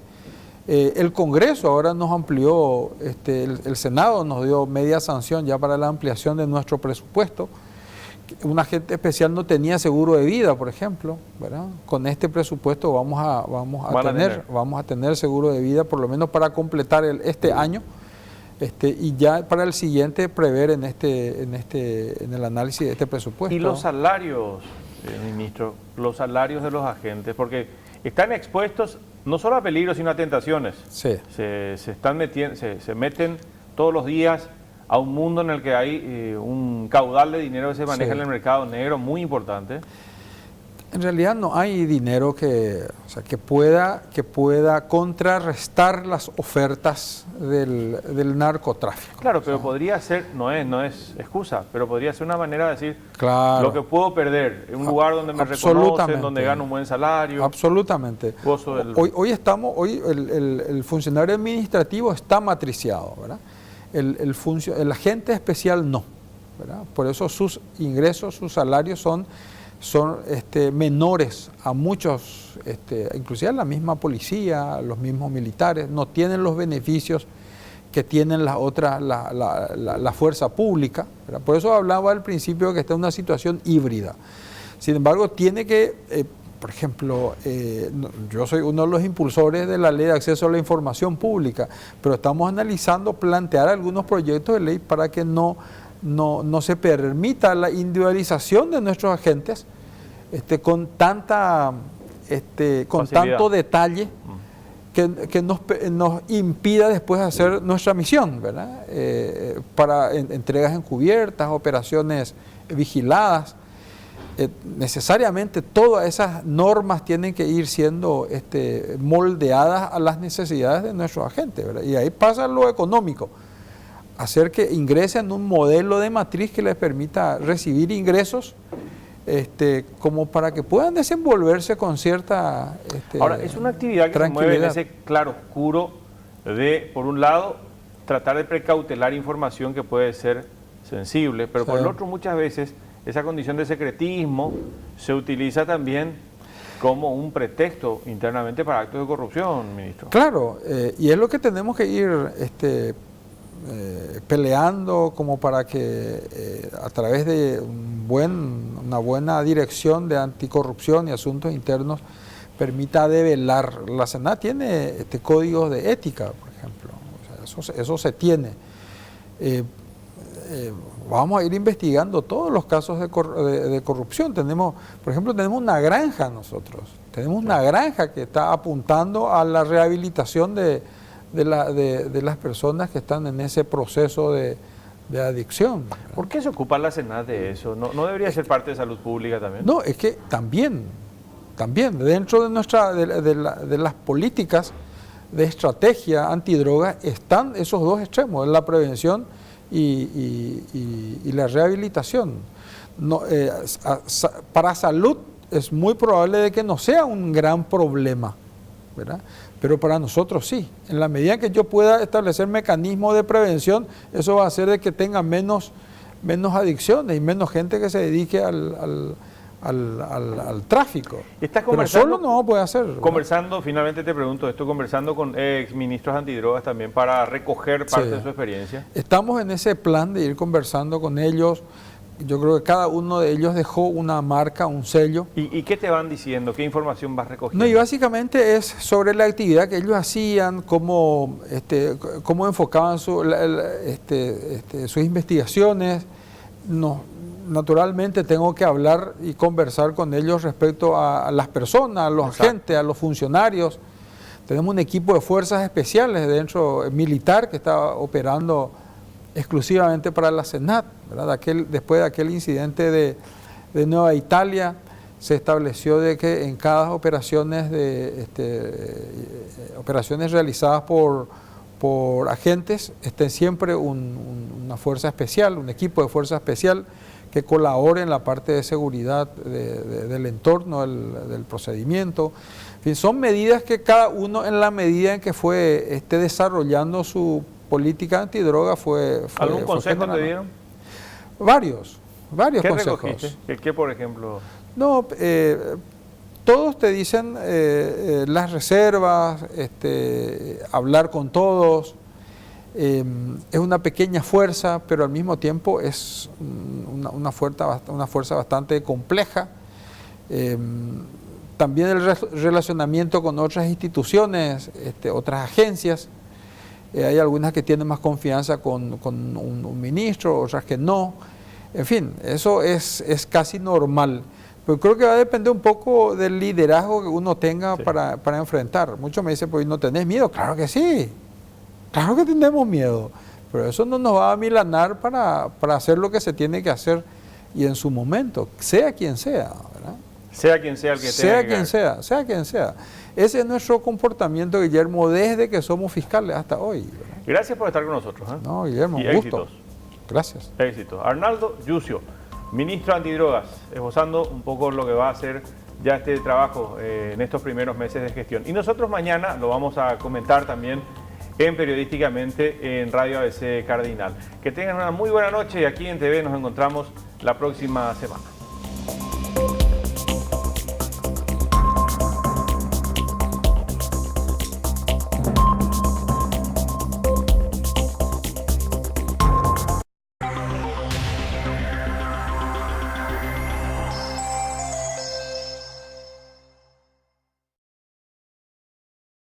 El Congreso ahora nos amplió, el Senado nos dio media sanción ya para la ampliación de nuestro presupuesto. Un agente especial no tenía seguro de vida, por ejemplo, ¿verdad? Con este presupuesto vamos a tener seguro de vida, por lo menos para completar este año, y ya para el siguiente prever en el análisis de este presupuesto. ¿Y los salarios, ministro, los salarios de los agentes? Porque están expuestos no solo a peligros, sino a tentaciones. Sí. Se meten todos los días a un mundo en el que hay un caudal de dinero que se maneja en el mercado negro muy importante. En realidad no hay dinero que pueda contrarrestar las ofertas del narcotráfico. Claro, pero podría ser, no es excusa, pero podría ser una manera de decir, claro, lo que puedo perder, en un lugar donde me reconocen, donde gano un buen salario. Absolutamente. Hoy el funcionario administrativo está matriciado, ¿verdad? El agente especial no, ¿verdad? Por eso sus ingresos, sus salarios son menores a muchos, inclusive a la misma policía, a los mismos militares, no tienen los beneficios que tienen las otras, la fuerza pública, ¿verdad? Por eso hablaba al principio que está en una situación híbrida. Sin embargo, tiene que, por ejemplo, yo soy uno de los impulsores de la ley de acceso a la información pública, pero estamos analizando plantear algunos proyectos de ley para que no se permita la individualización de nuestros agentes con tanto detalle que nos impida después hacer nuestra misión, ¿verdad? Para entregas encubiertas, operaciones vigiladas. Necesariamente todas esas normas tienen que ir siendo moldeadas a las necesidades de nuestros agentes, ¿verdad? Y ahí pasa lo económico, hacer que ingresen en un modelo de matriz que les permita recibir ingresos como para que puedan desenvolverse con cierta Ahora, es una actividad que se mueve en ese claroscuro de, por un lado, tratar de precautelar información que puede ser sensible, pero por el otro muchas veces esa condición de secretismo se utiliza también como un pretexto internamente para actos de corrupción, ministro. Claro, y es lo que tenemos que ir peleando como para que a través de una buena dirección de anticorrupción y asuntos internos permita develar. La Senat tiene códigos de ética, por ejemplo, o sea, eso se tiene. Vamos a ir investigando todos los casos de corrupción. Por ejemplo, tenemos una granja nosotros, tenemos una granja que está apuntando a la rehabilitación de las personas que están en ese proceso de adicción. ¿Por qué se ocupa la Senat de eso? ¿No debería ser parte de salud pública también? No, es que también dentro de las políticas de estrategia antidroga están esos dos extremos, la prevención y la rehabilitación. Para salud es muy probable de que no sea un gran problema, ¿verdad? Pero para nosotros sí. En la medida que yo pueda establecer mecanismos de prevención, eso va a hacer de que tenga menos adicciones y menos gente que se dedique al tráfico. ¿Estás pero solo no puede hacer, ¿verdad? Conversando, finalmente te pregunto esto, conversando con ex ministros antidrogas también para recoger parte de su experiencia. Estamos en ese plan de ir conversando con ellos. Yo creo que cada uno de ellos dejó una marca, un sello. ¿Y qué te van diciendo? ¿Qué información vas recogiendo? No, y básicamente es sobre la actividad que ellos hacían, cómo enfocaban sus investigaciones. Naturalmente tengo que hablar y conversar con ellos respecto a las personas, a los agentes, a los funcionarios. Tenemos un equipo de fuerzas especiales dentro militar que está operando exclusivamente para la Senat, ¿verdad? Después de aquel incidente de Nueva Italia, se estableció de que en cada operaciones realizadas por agentes esté siempre una fuerza especial, un equipo de fuerza especial que colabore en la parte de seguridad del entorno, del procedimiento. En fin, son medidas que cada uno en la medida en que fue desarrollando su política antidroga fue ¿Algún consejo te dieron? Varios ¿Qué consejos. recogiste? ¿Qué, por ejemplo? No, todos te dicen las reservas, hablar con todos. Es una pequeña fuerza, pero al mismo tiempo es una fuerza bastante compleja. También el relacionamiento con otras instituciones, otras agencias. Hay algunas que tienen más confianza con un ministro, otras que no. En fin, eso es casi normal. Pero creo que va a depender un poco del liderazgo que uno tenga para enfrentar. Muchos me dicen, pues, ¿no tenés miedo? Claro que sí. Claro que tenemos miedo, pero eso no nos va a amilanar para hacer lo que se tiene que hacer y en su momento, sea quien sea, ¿verdad? Sea quien sea el que sea quien sea. Ese es nuestro comportamiento, Guillermo, desde que somos fiscales hasta hoy, ¿verdad? Gracias por estar con nosotros. No, Guillermo, y un gusto. éxitos. Gracias. Éxitos. Arnaldo Yucio, ministro antidrogas, esbozando un poco lo que va a hacer ya este trabajo en estos primeros meses de gestión. Y nosotros mañana lo vamos a comentar también en Periodísticamente en Radio ABC Cardinal. Que tengan una muy buena noche y aquí en TV nos encontramos la próxima semana.